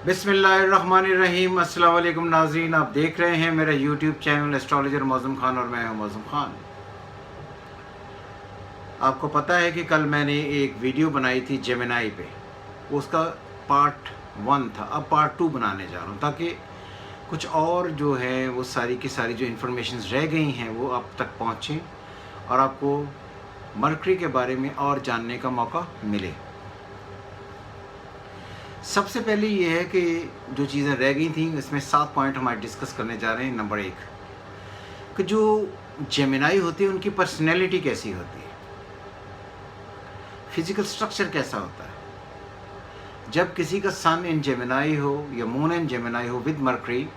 बिस्मिल्लाहिर्रहमानिर्रहीम। अस्सलाम वालेकुम नाज़रीन, आप देख रहे हैं मेरा YouTube channel astrologer Mauzam Khan और मैं हूं मौज़म खान। आपको पता है कि कल मैंने एक वीडियो बनाई थी जेमिनाई पे, उसका पार्ट 1 था। अब पार्ट 2 बनाने जा रहा हूं ताकि कुछ और जो है वो सारी की सारी जो इन्फॉर्मेशंस रह गई हैं वो आप तक पहुँचें और आपको मरकरी के बारे में और जानने का मौका मिले। सबसे पहले ये है कि जो चीज़ें रह गई थी इसमें 7 पॉइंट हमारे डिस्कस करने जा रहे हैं। नंबर 1 कि जो जेमिनाई होती है उनकी पर्सनैलिटी कैसी होती है, फिजिकल स्ट्रक्चर कैसा होता है। जब किसी का सन इन जेमिनाई हो या मून इन जेमिनाई हो विद मरकरी,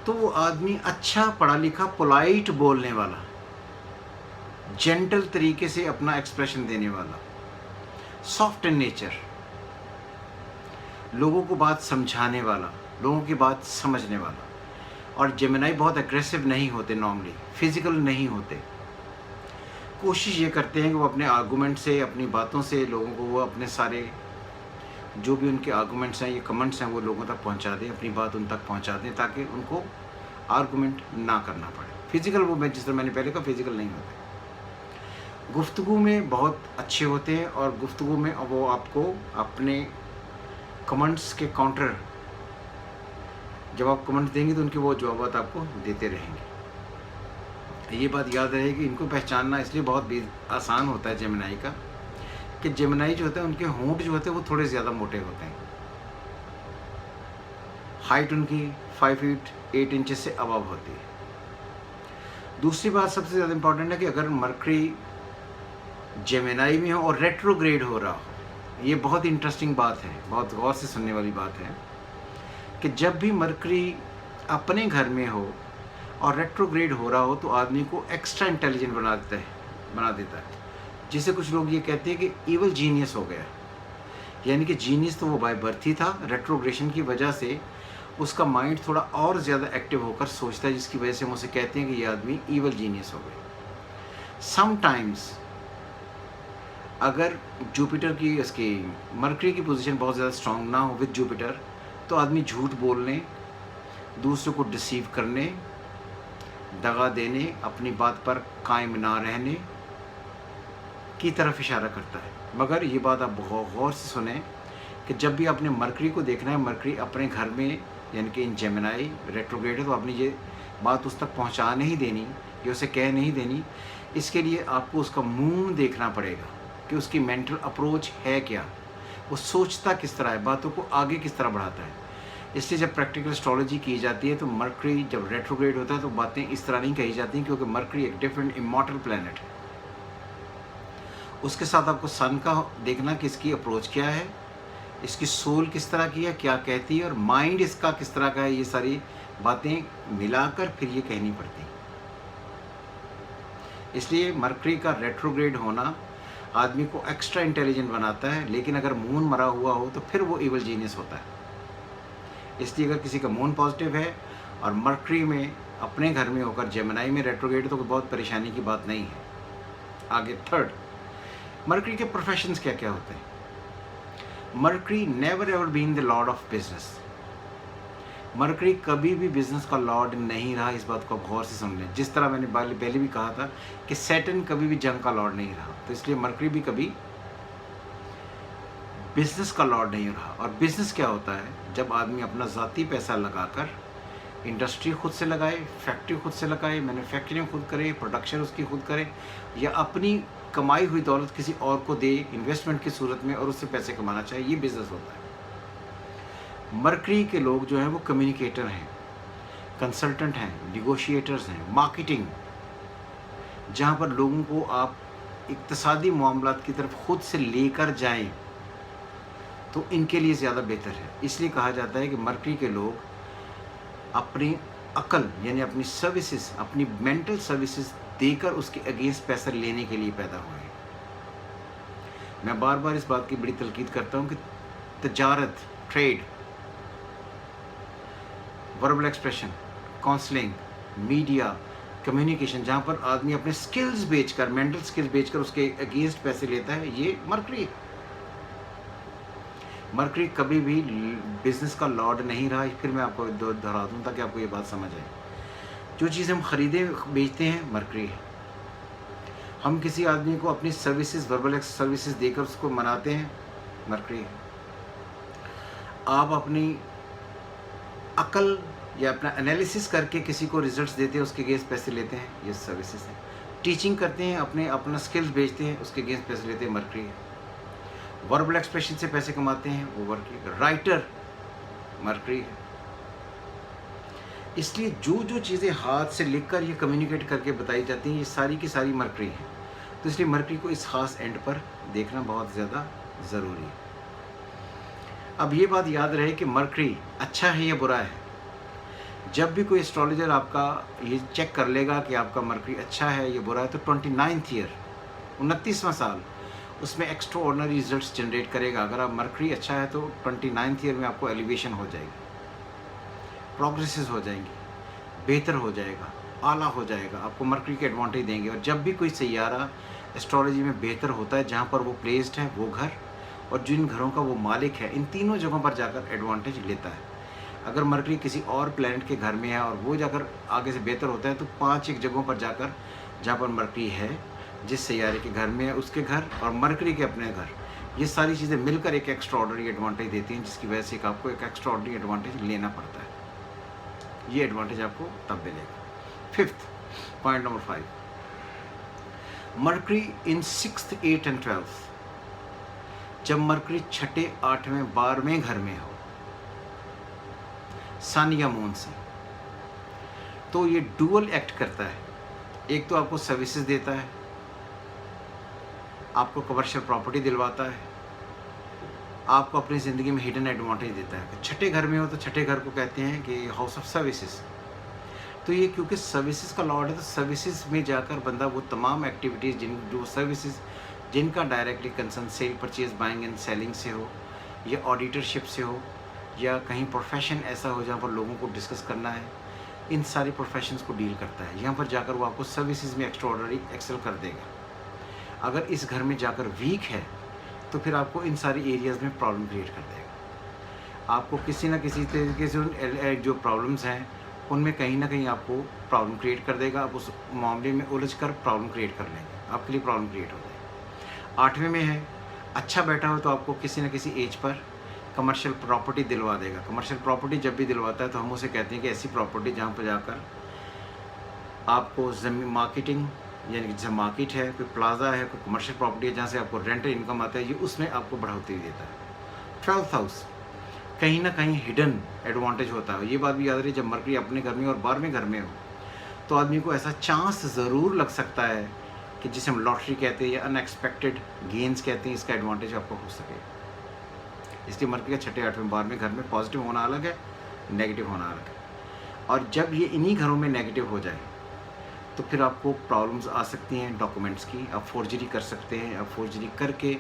तो वो आदमी अच्छा पढ़ा लिखा, पोलाइट बोलने वाला, जेंटल तरीके से अपना एक्सप्रेशन देने वाला, सॉफ्ट इन नेचर, लोगों को बात समझाने वाला, लोगों की बात समझने वाला। और जेमिनाई बहुत एग्रेसिव नहीं होते, नॉर्मली फिजिकल नहीं होते। कोशिश ये करते हैं कि वो अपने आर्गूमेंट से, अपनी बातों से लोगों को, वो अपने सारे जो भी उनके आर्गूमेंट्स हैं, ये कमेंट्स हैं, वो लोगों तक पहुंचा दें, अपनी बात उन तक पहुंचा दें ताकि उनको आर्गूमेंट ना करना पड़े। फिजिकल वो, मैं जिस तरह मैंने पहले कहा, फिजिकल नहीं होते। गुफ्तगू में बहुत अच्छे होते हैं और गुफ्तगू में वो आपको अपने कमेंट्स के काउंटर, जब आप कमेंट देंगे तो उनके वो जवाब आपको देते रहेंगे। ये बात याद रहेगी। इनको पहचानना इसलिए बहुत आसान होता है जेमिनाई का, कि जेमिनाई जो होता है उनके होंठ जो होते हैं वो थोड़े ज़्यादा मोटे होते हैं। हाइट उनकी 5 फीट 8 इंचेस से अबव होती है। दूसरी बात सबसे ज़्यादा इम्पॉर्टेंट है कि अगर मरकरी जेमिनाई में हो और रेट्रोग्रेड हो रहा हो, ये बहुत इंटरेस्टिंग बात है, बहुत गौर से सुनने वाली बात है कि जब भी मरकरी अपने घर में हो और रेट्रोग्रेड हो रहा हो तो आदमी को एक्स्ट्रा इंटेलिजेंट बना देता है, जिसे कुछ लोग ये कहते हैं कि इवल जीनियस हो गया। यानी कि जीनियस तो वो बाय बर्थ ही था, रेट्रोग्रेशन की वजह से उसका माइंड थोड़ा और ज़्यादा एक्टिव होकर सोचता है, जिसकी वजह से हम उसे कहते हैं कि ये आदमी इवल जीनियस हो गया। समटाइम्स अगर जुपिटर की, इसकी मरकरी की पोजीशन बहुत ज़्यादा स्ट्रांग ना हो विद जुपिटर, तो आदमी झूठ बोलने, दूसरों को डिसीव करने, दगा देने, अपनी बात पर कायम ना रहने की तरफ इशारा करता है। मगर ये बात आप बहुत गौर से सुने कि जब भी आपने मरकरी को देखना है, मरकरी अपने घर में यानी कि इन जेमिनाई रेट्रोग्रेड है, तो आपने ये बात उस तक पहुंचा नहीं देनी, ये उसे कह नहीं देनी। इसके लिए आपको उसका मुंह देखना पड़ेगा कि उसकी मेंटल अप्रोच है क्या, वो सोचता किस तरह है, बातों को आगे किस तरह बढ़ाता है। इसलिए जब प्रैक्टिकल एस्ट्रोलॉजी की जाती है तो मरकरी जब रेट्रोग्रेड होता है तो बातें इस तरह नहीं कही जाती, क्योंकि मरकरी एक डिफरेंट इमॉर्टल प्लैनेट है। उसके साथ आपको सन का देखना कि इसकी अप्रोच क्या है, इसकी सोल किस तरह की है, क्या कहती है, और माइंड इसका किस तरह का है। ये सारी बातें मिलाकर फिर ये कहनी पड़ती। इसलिए मरकरी का रेट्रोग्रेड होना आदमी को एक्स्ट्रा इंटेलिजेंट बनाता है, लेकिन अगर मून मरा हुआ हो तो फिर वो इवल जीनियस होता है। इसलिए अगर किसी का मून पॉजिटिव है और मरकरी में अपने घर में होकर जेमिनाई में रेट्रोग्रेड, तो कोई बहुत परेशानी की बात नहीं है। आगे थर्ड, मरकरी के प्रोफेशंस क्या क्या होते हैं। Mercury never ever been the lord of business. Mercury कभी भी बिजनेस का लॉर्ड नहीं रहा। इस बात को आप गौर से समझ लें। जिस तरह मैंने पहले भी कहा था कि सैटर्न कभी भी जंग का लॉर्ड नहीं रहा, तो इसलिए मरकरी भी कभी बिजनेस का लॉर्ड नहीं रहा। और बिजनेस क्या होता है, जब आदमी अपना ज़ाती पैसा लगाकर इंडस्ट्री खुद से लगाए, फैक्ट्री खुद से लगाए, मैन्युफैक्चरिंग खुद करे, प्रोडक्शन उसकी खुद करे, या अपनी कमाई हुई दौलत किसी और को दे इन्वेस्टमेंट की सूरत में और उससे पैसे कमाना चाहे, ये बिजनेस होता है। मरकरी के लोग जो हैं वो कम्युनिकेटर हैं, कंसल्टेंट हैं, निगोशिएटर्स हैं, मार्केटिंग, जहाँ पर लोगों को आप इक्तिसादी मामलात की तरफ खुद से लेकर जाएं, तो इनके लिए ज़्यादा बेहतर है। इसलिए कहा जाता है कि मरकरी के लोग अपनी अकल यानी अपनी सर्विसेज, अपनी मेंटल सर्विसेज देकर उसके अगेंस्ट पैसा लेने के लिए पैदा हुए हैं। मैं बार बार इस बात की बड़ी तलकीद करता हूँ कि तजारत, trade, verbal expression, counselling, media, communication, जहाँ पर आदमी अपने स्किल्स बेचकर, मेंटल स्किल्स बेचकर उसके अगेंस्ट पैसे लेता है, ये मरकरी है। मरकरी कभी भी बिजनेस का लॉर्ड नहीं रहा। फिर मैं आपको दोहरा दूँ ताकि आपको ये बात समझ आए। जो चीज़ हम खरीदे बेचते हैं मरकरी है। हम किसी आदमी को अपनी सर्विसेज वर्बल सर्विसेज देकर उसको मनाते हैं मरकरी है। आप अपनी अकल या अपना एनालिसिस करके किसी को रिजल्ट्स देते हैं, उसके अगेंस्ट पैसे लेते हैं, ये सर्विसेज हैं। टीचिंग करते हैं, अपना स्किल्स बेचते हैं, उसके अगेंस्ट पैसे लेते हैं, मरकरी है। वर्बल एक्सप्रेशन से पैसे कमाते हैं, वो मरकरी। राइटर मरकरी है। इसलिए जो जो चीज़ें हाथ से लिखकर ये कम्युनिकेट करके बताई जाती हैं, ये सारी की सारी मरकरी है। तो इसलिए मरकरी को इस खास एंड पर देखना बहुत ज़्यादा ज़रूरी है। अब ये बात याद रहे कि मरकरी अच्छा है या बुरा है। जब भी कोई एस्ट्रोलॉजर आपका ये चेक कर लेगा कि आपका मरकरी अच्छा है या बुरा है, तो 29th ईयर 29वां साल उसमें एक्स्ट्रा ऑर्डिनरी रिजल्ट जनरेट करेगा। अगर आप मरकरी अच्छा है तो 29th ईयर में आपको एलिवेशन हो जाएगी, प्रोग्रेसेस हो जाएंगी, बेहतर हो जाएगा, आला हो जाएगा, आपको मरकरी के एडवांटेज देंगे। और जब भी कोई सैयारा एस्ट्रोलॉजी में बेहतर होता है, जहाँ पर वो प्लेस्ड है वो घर और जिन घरों का वो मालिक है, इन तीनों जगहों पर जाकर एडवांटेज लेता है। अगर मरकरी किसी और प्लैनेट के घर में है और वो जाकर आगे से बेहतर होता है, तो 5 एक जगहों पर जाकर जहाँ पर मरकरी है, जिस सैयारे के घर में है उसके घर और मरकरी के अपने घर, ये सारी चीज़ें मिलकर एक एक्स्ट्रा ऑर्डिनरी एडवांटेज देती हैं, जिसकी वजह से आपको एक एक्स्ट्रा ऑर्डिनरी एडवांटेज लेना पड़ता है। ये एडवांटेज आपको तब मिलेगा। Fifth point number 5, mercury in 6th, 8th and 12th। जब मरकरी 6ठे, 8वें, 12वें घर में हो सन या मून से, तो ये डुअल एक्ट करता है। एक तो आपको सर्विसेज देता है, आपको कमर्शियल प्रॉपर्टी दिलवाता है, आपको अपनी ज़िंदगी में हिडन एडवांटेज देता है। छठे घर में हो तो छठे घर को कहते हैं कि हाउस ऑफ सर्विसेज। तो ये क्योंकि सर्विसेज का लॉर्ड है, तो सर्विसेज में जाकर बंदा वो तमाम एक्टिविटीज़ जो सर्विसेज जिनका directly concern sale, purchase, buying and selling से हो, या ऑडिटरशिप से हो, या कहीं प्रोफेशन ऐसा हो जहाँ पर लोगों को डिस्कस करना है, इन सारी प्रोफेशंस को डील करता है। यहाँ पर जाकर वो आपको सर्विसेज में एक्स्ट्रा ऑर्डिनरी एक्सेल कर देगा। अगर इस घर में जाकर वीक है तो फिर आपको इन सारी एरियाज़ में प्रॉब्लम क्रिएट कर देगा। आपको किसी न किसी तरीके से जो प्रॉब्लम्स हैं उनमें कहीं ना कहीं आपको प्रॉब्लम क्रिएट कर देगा। आप उस मामले में उलझ कर प्रॉब्लम क्रिएट कर लेंगे, आपके लिए प्रॉब्लम क्रिएट हो जाएगी। 8वें में है, अच्छा बैठा हो तो आपको किसी न किसी एज पर कमर्शियल प्रॉपर्टी दिलवा देगा। कमर्शियल प्रॉपर्टी जब भी दिलवाता है तो हम उसे कहते हैं कि ऐसी प्रॉपर्टी जहाँ पर जाकर आपको ज़मीन मार्केटिंग, यानी कि जैसे मार्केट है, कोई प्लाजा है, कोई कमर्शियल प्रॉपर्टी है जहाँ से आपको रेंटल इनकम आता है, ये उसमें आपको बढ़ोतरी देता है। 12th हाउस कहीं ना कहीं हिडन एडवांटेज होता है। ये बात भी याद रही, जब मरकरी अपने घर में और 12वें घर में हो तो आदमी को ऐसा चांस ज़रूर लग सकता है कि जिसे हम लॉटरी कहते हैं या अनएक्सपेक्टेड गेंस कहते हैं, इसका एडवांटेज आपको हो सके। इसलिए मरकरी का 6ठे, 8वें, 12वें घर में पॉजिटिव होना अलग है, नेगेटिव होना अलग है। और जब ये इन्हीं घरों में नेगेटिव हो जाए तो फिर आपको प्रॉब्लम्स आ सकती हैं डॉक्यूमेंट्स की। आप फोर्जरी कर सकते हैं, आप फोर्जरी करके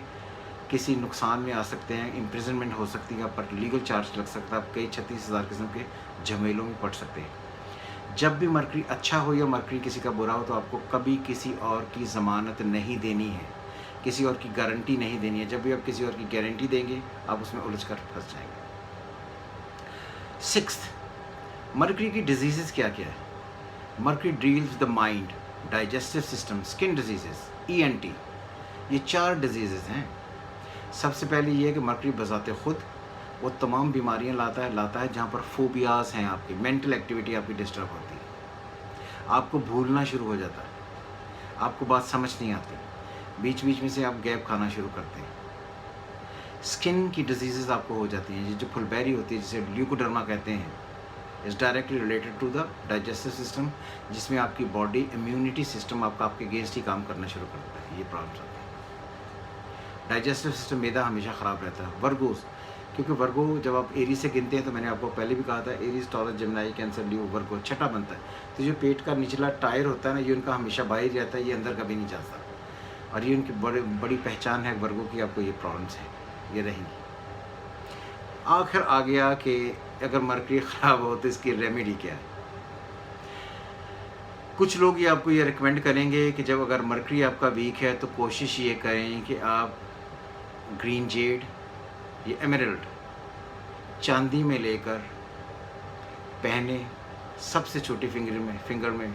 किसी नुकसान में आ सकते हैं, इम्प्रिजनमेंट हो सकती है, आप पर लीगल चार्ज लग सकता है, आप कई 36,000 किस्म के झमेलों में पड़ सकते हैं। जब भी मरकरी अच्छा हो या मरकरी किसी का बुरा हो तो आपको कभी किसी और की ज़मानत नहीं देनी है, किसी और की गारंटी नहीं देनी है। जब भी आप किसी और की गारंटी देंगे आप उसमें उलझ कर फंस जाएंगे। 6th, मरकरी की डिजीज़ क्या क्या है। Mercury deals with the mind, digestive system, skin disease, ENT, ये 4 डिजीज़ हैं। सबसे पहले ये है कि मरकरी बजाते खुद वो तमाम बीमारियां लाता है जहाँ पर फोबियाज़ हैं, आपकी मेंटल एक्टिविटी आपकी डिस्टर्ब होती है, आपको भूलना शुरू हो जाता है, आपको बात समझ नहीं आती, बीच बीच में से आप गैप खाना शुरू करते हैं। स्किन की डिजीज़ आपको हो जाती हैं, जो फुलबेरी होती है जिसे ल्यूकोडर्मा कहते हैं, is directly related to the digestive system, जिसमें आपकी बॉडी इम्यूनिटी सिस्टम आपके अगेंस्ट ही काम करना शुरू करता है। ये प्रॉब्लम्स आती है। डाइजेस्टिव सिस्टम, मैदा हमेशा ख़राब रहता है। वर्गोस, क्योंकि वर्गो जब आप एरीज से गिनते हैं तो मैंने आपको पहले भी कहा था, एरीज, टॉरस, जेमिनी, कैंसर, ल्यू, वर्गो 6ठा बनता है। तो जो पेट का निचला टायर होता है ना, ये उनका हमेशा बाहर रहता है, ये अंदर कभी नहीं जाता, और ये उनकी बड़ी पहचान है वर्गो की। आपको ये प्रॉब्लम्स हैं, ये रहेंगी। आखिर आ गया कि अगर मरकरी ख़राब हो तो इसकी रेमेडी क्या है। कुछ लोग ये आपको ये रिकमेंड करेंगे कि जब अगर मरकरी आपका वीक है तो कोशिश ये करें कि आप ग्रीन जेड ये एमराल्ड चांदी में लेकर पहने, सबसे छोटी फिंगर में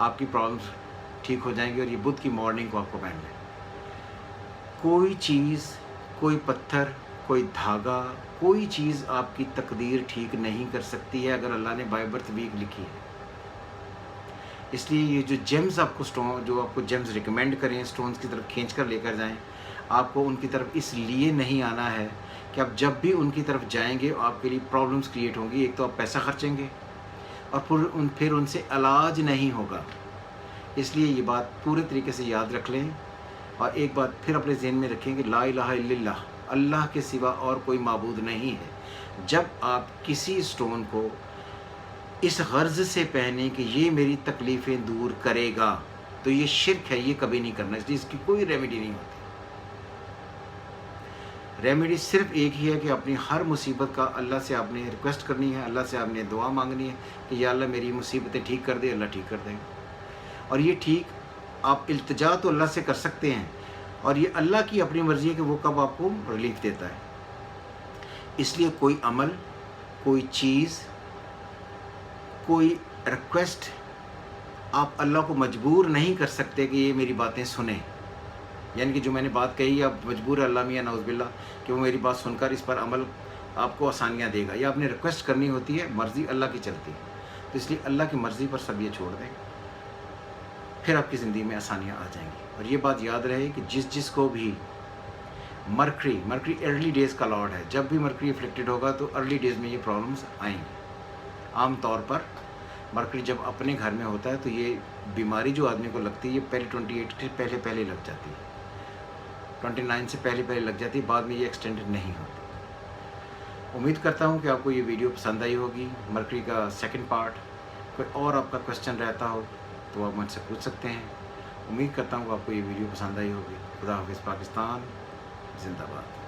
आपकी प्रॉब्लम्स ठीक हो जाएंगी। और ये बुध की मॉर्निंग को आपको पहन लें। कोई चीज़, कोई पत्थर, कोई धागा, कोई चीज़ आपकी तकदीर ठीक नहीं कर सकती है अगर अल्लाह ने बाय बर्थ वीक लिखी है। इसलिए ये जो जेम्स आपको जो आपको जेम्स रिकमेंड करें, स्टोन्स की तरफ खींच कर लेकर जाएं, आपको उनकी तरफ इसलिए नहीं आना है कि आप जब भी उनकी तरफ जाएंगे आपके लिए प्रॉब्लम्स क्रिएट होंगी। एक तो आप पैसा खर्चेंगे और फिर उनसे इलाज नहीं होगा। इसलिए ये बात पूरे तरीके से याद रख लें। और एक बात फिर अपने ज़हन में रखें कि ला इलाहा इल्लल्लाह, अल्लाह के सिवा और कोई माबूद नहीं है। जब आप किसी स्टोन को इस गर्ज से पहने कि ये मेरी तकलीफ़ें दूर करेगा, तो ये शिर्क है, ये कभी नहीं करना। इसलिए इसकी कोई रेमेडी नहीं होती। रेमेडी सिर्फ एक ही है कि अपनी हर मुसीबत का अल्लाह से आपने रिक्वेस्ट करनी है, अल्लाह से आपने दुआ मांगनी है कि या अल्लाह मेरी मुसीबतें ठीक कर दे। अल्लाह ठीक कर देगा। और ये ठीक आप इल्तिजा तो अल्लाह से कर सकते हैं, और ये अल्लाह की अपनी मर्ज़ी है कि वो कब आपको रिलीफ देता है। इसलिए कोई अमल, कोई चीज़, कोई रिक्वेस्ट आप अल्लाह को मजबूर नहीं कर सकते कि ये मेरी बातें सुने। यानी कि जो मैंने बात कही, आप मजबूर अल्लाह मियाँ नाउज़ुबिल्लाह कि वो मेरी बात सुनकर इस पर अमल आपको आसानियाँ देगा। या आपने रिक्वेस्ट करनी होती है, मर्ज़ी अल्लाह की चलती है। तो इसलिए अल्लाह की मर्ज़ी पर सब ये छोड़ दें, फिर आपकी ज़िंदगी में आसानियाँ आ जाएंगी। और ये बात याद रहे कि जिसको भी मरकरी अर्ली डेज़ का लॉर्ड है, जब भी मरकरी अफ्लिक्टेड होगा तो अर्ली डेज़ में ये प्रॉब्लम्स आएंगी। आम तौर पर मरकरी जब अपने घर में होता है तो ये बीमारी जो आदमी को लगती है, ये पहले 28 के पहले लग जाती है, 29 से पहले लग जाती है, बाद में ये एक्सटेंडेड नहीं होती। उम्मीद करता हूँ कि आपको ये वीडियो पसंद आई होगी। मरकरी का सेकंड पार्ट, कोई और आपका क्वेश्चन रहता हो तो आप मुझसे पूछ सकते हैं। उम्मीद करता हूँ कि आपको ये वीडियो पसंद आई होगी। खुदा हाफिज़। पाकिस्तान जिंदाबाद।